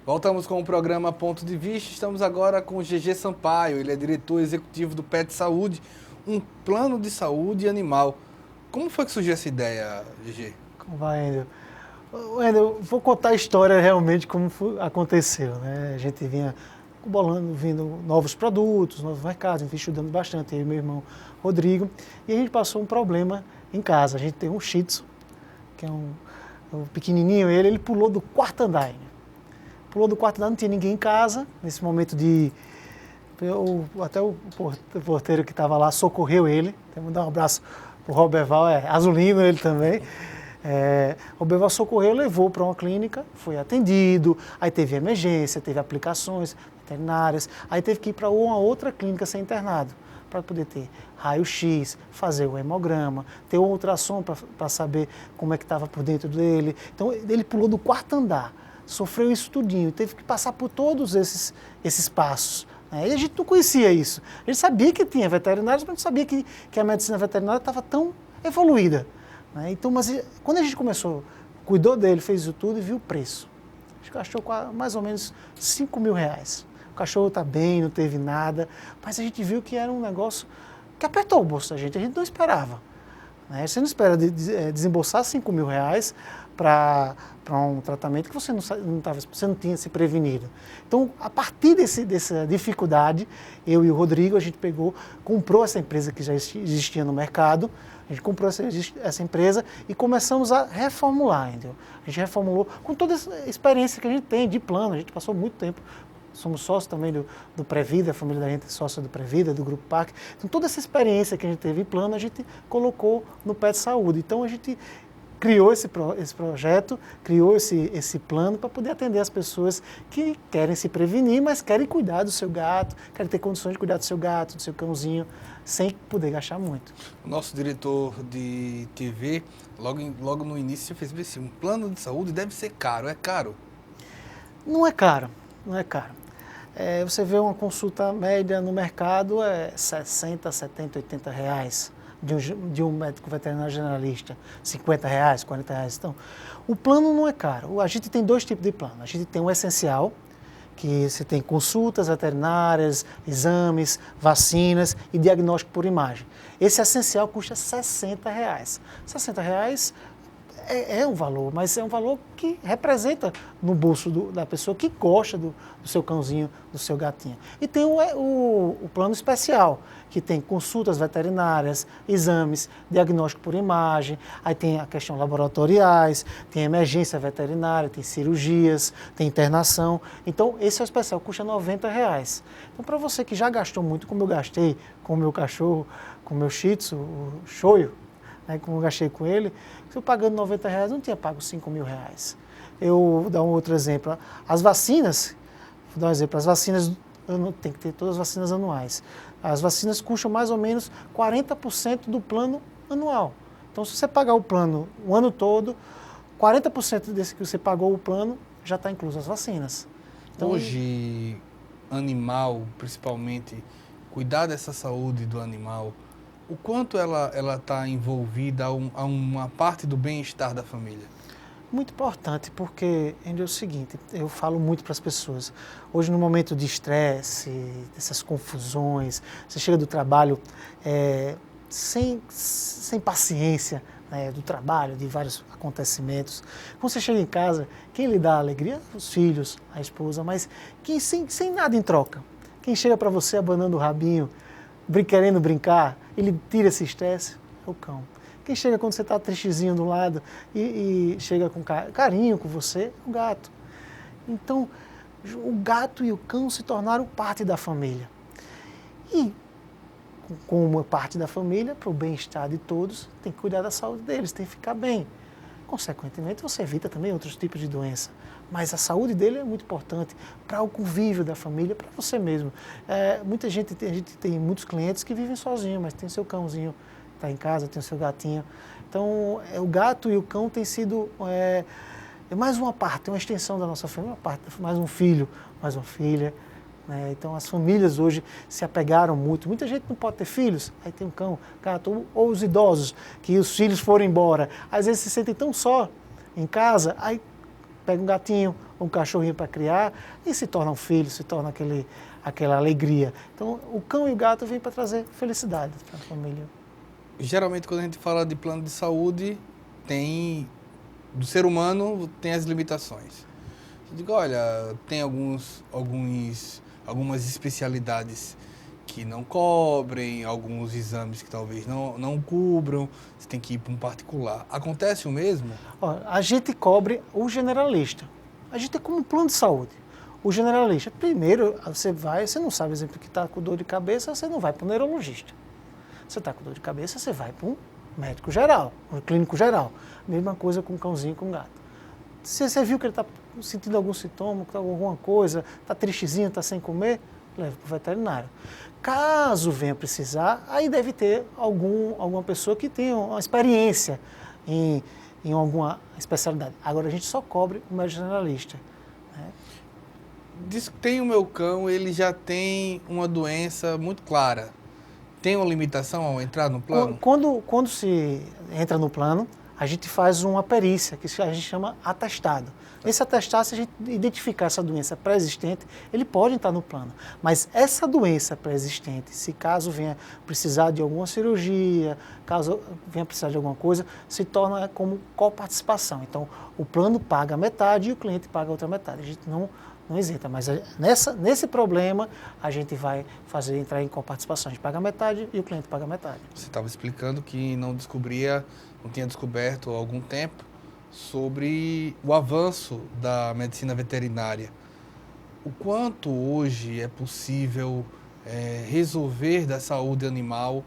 Voltamos com o programa Ponto de Vista. Estamos agora com o GG Sampaio. Ele é diretor executivo do Pet Saúde, um plano de saúde animal. Como foi que surgiu essa ideia, GG? Como vai, Wendel? Wendel, vou contar a história realmente como aconteceu, né? A gente vinha vindo novos produtos, novos mercados, a gente vinha estudando bastante, eu e meu irmão Rodrigo, e a gente passou um problema em casa. A gente tem um Shih Tzu, que é um pequenininho, ele pulou do quarto andar. Pulou do quarto andar, não tinha ninguém em casa, nesse momento até o porteiro que estava lá socorreu ele. Então, vou dar um abraço para o Roberval, azulino ele também. O Roberval socorreu, levou para uma clínica, foi atendido, aí teve emergência, teve aplicações veterinárias, aí teve que ir para uma outra clínica ser internado, para poder ter raio-x, fazer o hemograma, ter um ultrassom para saber como é que estava por dentro dele. Então, ele pulou do quarto andar, sofreu isso tudinho, teve que passar por todos esses passos. E a gente não conhecia isso. A gente sabia que tinha veterinários, mas não sabia que a medicina veterinária estava tão evoluída. Então, mas quando a gente começou, cuidou dele, fez isso tudo e viu o preço. A gente gastou mais ou menos R$5.000. O cachorro está bem, não teve nada, mas a gente viu que era um negócio que apertou o bolso da gente, a gente não esperava. Você não espera desembolsar R$5.000 para um tratamento que você não tinha se prevenido. Então, a partir dessa dificuldade, eu e o Rodrigo, a gente comprou essa empresa que já existia no mercado, a gente comprou essa empresa e começamos a reformular, entendeu? A gente reformulou com toda essa experiência que a gente tem de plano, a gente passou muito tempo. Somos sócios também do Previda, a família da gente é sócia do Previda, do Grupo PAC. Então, toda essa experiência que a gente teve em plano, a gente colocou no Pet Saúde. Então, a gente criou esse projeto, criou esse plano para poder atender as pessoas que querem se prevenir, mas querem cuidar do seu gato, querem ter condições de cuidar do seu gato, do seu cãozinho, sem poder gastar muito. O nosso diretor de TV, logo no início, fez assim, um plano de saúde deve ser caro. É caro? Não é caro, não é caro. Você vê uma consulta média no mercado, 60, 70, 80 reais de um médico veterinário generalista, 50 reais, 40 reais. Então, o plano não é caro. A gente tem dois tipos de plano. A gente tem o essencial, que você tem consultas veterinárias, exames, vacinas e diagnóstico por imagem. Esse essencial custa 60 reais. 60 reais é um valor, mas é um valor que representa no bolso da pessoa que gosta do seu cãozinho, do seu gatinho. E tem o plano especial, que tem consultas veterinárias, exames, diagnóstico por imagem, aí tem a questão laboratoriais, tem emergência veterinária, tem cirurgias, tem internação. Então, esse é o especial, custa 90 reais. Então, para você que já gastou muito, como eu gastei com o meu cachorro, com o meu Shih Tzu, o Shoyu, como eu gastei com ele, se eu pagando 90 reais, não tinha pago 5.000 reais. Eu vou dar um outro exemplo. As vacinas, vou dar um exemplo, as vacinas, tem que ter todas as vacinas anuais. As vacinas custam mais ou menos 40% do plano anual. Então, se você pagar o plano o ano todo, 40% desse que você pagou o plano, já está incluso as vacinas. Então, hoje, animal, principalmente, cuidar dessa saúde do animal, o quanto ela está envolvida a uma parte do bem-estar da família? Muito importante, porque é o seguinte, eu falo muito para as pessoas, hoje no momento de estresse, dessas confusões, você chega do trabalho sem paciência, do trabalho, de vários acontecimentos. Quando você chega em casa, quem lhe dá alegria? Os filhos, a esposa, mas sem nada em troca. Quem chega para você abanando o rabinho, querendo brincar, ele tira esse estresse, é o cão. Quem chega quando você está tristezinho do lado e chega com carinho com você, é o gato. Então, o gato e o cão se tornaram parte da família. E, como parte da família, para o bem-estar de todos, tem que cuidar da saúde deles, tem que ficar bem. Consequentemente, você evita também outros tipos de doença. Mas a saúde dele é muito importante para o convívio da família, para você mesmo. A gente tem muitos clientes que vivem sozinhos, mas tem seu cãozinho, está em casa, tem o seu gatinho. Então, o gato e o cão têm sido mais uma parte, uma extensão da nossa família, mais um filho, mais uma filha. Então, as famílias hoje se apegaram muito. Muita gente não pode ter filhos, aí tem um cão, gato, ou os idosos, que os filhos foram embora. Às vezes se sentem tão só em casa, aí pega um gatinho um cachorrinho para criar, e se torna um filho, se torna aquela alegria. Então, o cão e o gato vêm para trazer felicidade para a família. Geralmente, quando a gente fala de plano de saúde, do ser humano tem as limitações. Eu digo, olha, tem algumas especialidades que não cobrem, alguns exames que talvez não cubram, você tem que ir para um particular. Acontece o mesmo? Ó, a gente cobre o generalista. A gente é como um plano de saúde. O generalista, primeiro, você não sabe, exemplo, que está com dor de cabeça, você não vai para o neurologista. Você está com dor de cabeça, você vai para um médico geral, um clínico geral. Mesma coisa com um cãozinho e com um gato. Se você viu que ele está sentindo algum sintoma, alguma coisa, está tristezinho, está sem comer, leva para o veterinário. Caso venha precisar, aí deve ter alguma pessoa que tenha uma experiência em alguma especialidade. Agora, a gente só cobre o médico generalista. Né? Diz que tem o meu cão, ele já tem uma doença muito clara. Tem uma limitação ao entrar no plano? Quando se entra no plano, a gente faz uma perícia, que a gente chama atestado. Nesse atestado, se a gente identificar essa doença pré-existente, ele pode entrar no plano. Mas essa doença pré-existente, se caso venha precisar de alguma cirurgia, caso venha precisar de alguma coisa, se torna como coparticipação. Então, o plano paga metade e o cliente paga a outra metade. A gente não isenta, mas nesse problema a gente vai entrar em coparticipação. A gente paga metade e o cliente paga metade. Você estava explicando que não tinha descoberto há algum tempo sobre o avanço da medicina veterinária. O quanto hoje é possível resolver da saúde animal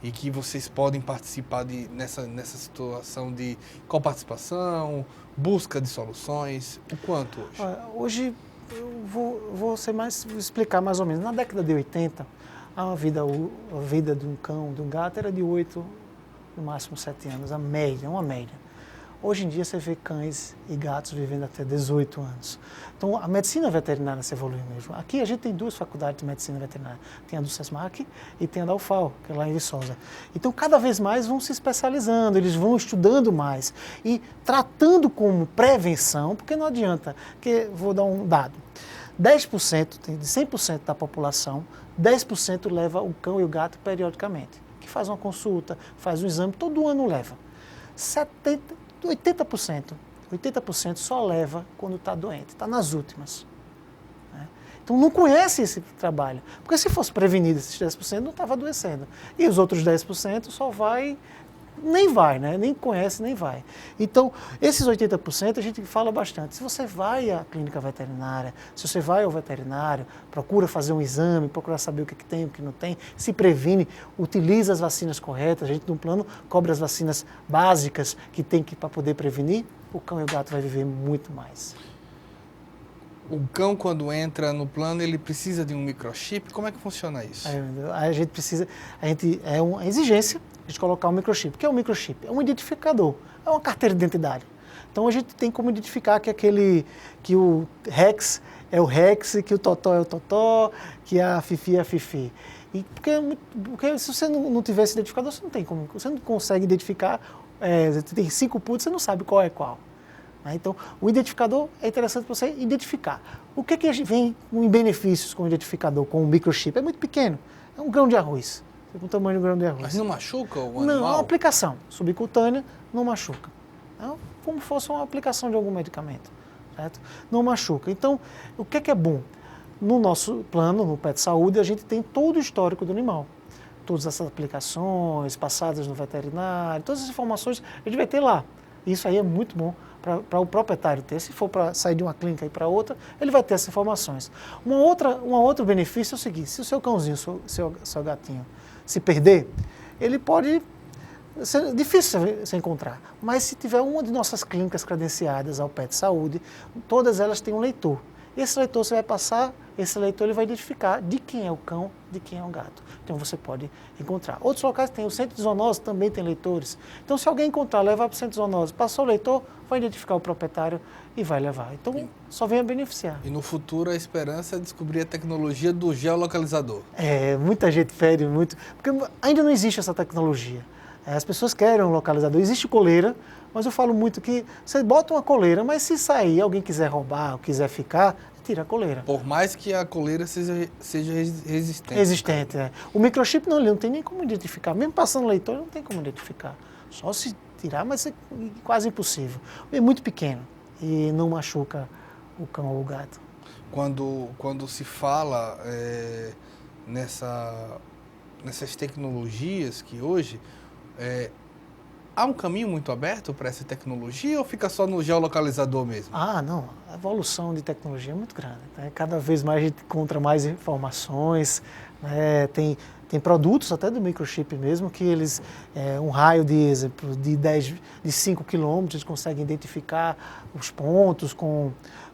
e que vocês podem participar nessa situação de coparticipação, busca de soluções, o quanto hoje? Hoje eu vou explicar mais ou menos. Na década de 80, a vida de um cão, de um gato era de 8, no máximo 7 anos, uma média. Hoje em dia você vê cães e gatos vivendo até 18 anos. Então a medicina veterinária se evoluiu mesmo. Aqui a gente tem 2 faculdades de medicina veterinária. Tem a do SESMAC e tem a da UFAL, que é lá em Viçosa. Então cada vez mais vão se especializando, eles vão estudando mais e tratando como prevenção, porque não adianta, vou dar um dado. 10%, de 100% da população, 10% leva o cão e o gato periodicamente, que faz uma consulta, faz um exame, todo ano leva. 80% só leva quando está doente, está nas últimas. Né? Então não conhece esse trabalho, porque se fosse prevenido esses 10% não estava adoecendo. E os outros 10% nem vai, né? Nem conhece, nem vai. Então, esses 80% a gente fala bastante. Se você vai à clínica veterinária, se você vai ao veterinário, procura fazer um exame, procura saber o que tem, o que não tem, se previne, utiliza as vacinas corretas, a gente no plano cobre as vacinas básicas que tem para poder prevenir, o cão e o gato vai viver muito mais. O cão, quando entra no plano, ele precisa de um microchip? Como é que funciona isso? É uma exigência de colocar um microchip. O que é um microchip? É um identificador, é uma carteira de identidade. Então a gente tem como identificar que o Rex é o Rex, que o Totó é o Totó, que a Fifi é a Fifi. Porque se você não tiver esse identificador, você não consegue identificar, você tem 5 putos, você não sabe qual é qual. Então, o identificador é interessante para você identificar. O que vem em benefícios com o identificador, com o microchip? É muito pequeno, é um grão de arroz, com o tamanho de um grão de arroz. Mas não machuca o animal? Não, é uma aplicação subcutânea, não machuca. É como se fosse uma aplicação de algum medicamento, certo? Não machuca. Então, o que é bom? No nosso plano, no Pet Saúde, a gente tem todo o histórico do animal. Todas essas aplicações passadas no veterinário, todas as informações a gente vai ter lá. Isso aí é muito bom para o proprietário ter. Se for para sair de uma clínica e para outra, ele vai ter essas informações. Um outro benefício é o seguinte: se o seu cãozinho, seu gatinho, se perder, ele pode ser difícil você encontrar. Mas se tiver uma de nossas clínicas credenciadas ao Pet Saúde, todas elas têm um leitor. Esse leitor você vai passar, esse leitor ele vai identificar de quem é o cão, de quem é o gato. Então você pode encontrar. Outros locais tem, o centro de zoonose também tem leitores. Então se alguém encontrar, levar para o centro de zoonose, passou o leitor, vai identificar o proprietário e vai levar. Então só vem a beneficiar. E no futuro a esperança é descobrir a tecnologia do geolocalizador. Muita gente pede muito, porque ainda não existe essa tecnologia. As pessoas querem um localizador. Existe coleira, Mas eu falo muito que você bota uma coleira, mas se sair, alguém quiser roubar ou quiser ficar, tira a coleira. Por mais que a coleira seja resistente. Existente, é. O microchip não, ele não tem nem como identificar. Mesmo passando leitor, não tem como identificar. Só se tirar, mas é quase impossível. É muito pequeno e não machuca o cão ou o gato. Quando se fala nessas tecnologias que hoje, há um caminho muito aberto para essa tecnologia ou fica só no geolocalizador mesmo? Ah, não. A evolução de tecnologia é muito grande. Né? Cada vez mais a gente encontra mais informações. Né? Tem produtos até do microchip mesmo que eles, um raio de exemplo de 5 quilômetros, eles conseguem identificar os pontos com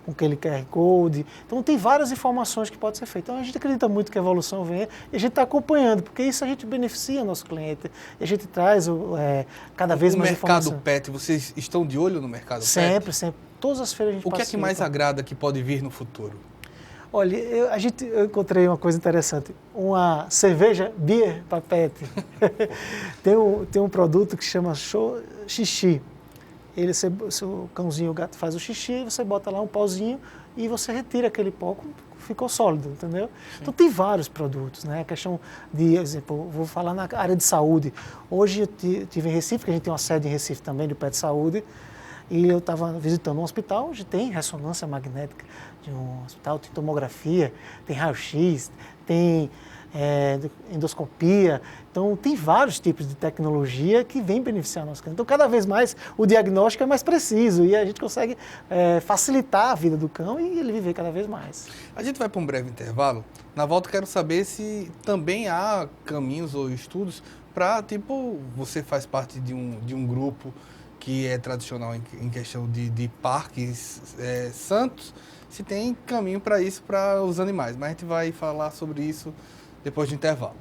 aquele QR Code. Então tem várias informações que podem ser feitas. Então a gente acredita muito que a evolução venha e a gente está acompanhando, porque isso a gente beneficia o nosso cliente. E a gente traz cada vez mais informação. O mercado pet, vocês estão de olho no mercado pet? Sempre, sempre. Todas as feiras a gente O que é que mais agrada que pode vir no futuro? Olha, eu encontrei uma coisa interessante, uma cerveja beer para pet. tem um produto que chama xixi. Seu cãozinho, o gato faz o xixi, você bota lá um pauzinho e você retira aquele pó, ficou sólido, entendeu? Sim. Então tem vários produtos, né? A questão de, exemplo, vou falar na área de saúde. Hoje eu estive em Recife, que a gente tem uma sede em Recife também, do Pet Saúde, e eu estava visitando um hospital onde tem ressonância magnética de um hospital, tem tomografia, tem raio-x, tem endoscopia. Então, tem vários tipos de tecnologia que vem beneficiar o nosso cliente. Então, cada vez mais o diagnóstico é mais preciso e a gente consegue facilitar a vida do cão e ele viver cada vez mais. A gente vai para um breve intervalo. Na volta, quero saber se também há caminhos ou estudos para, tipo, você faz parte de um grupo que é tradicional em questão de parques santos, se tem caminho para isso para os animais. Mas a gente vai falar sobre isso depois do intervalo.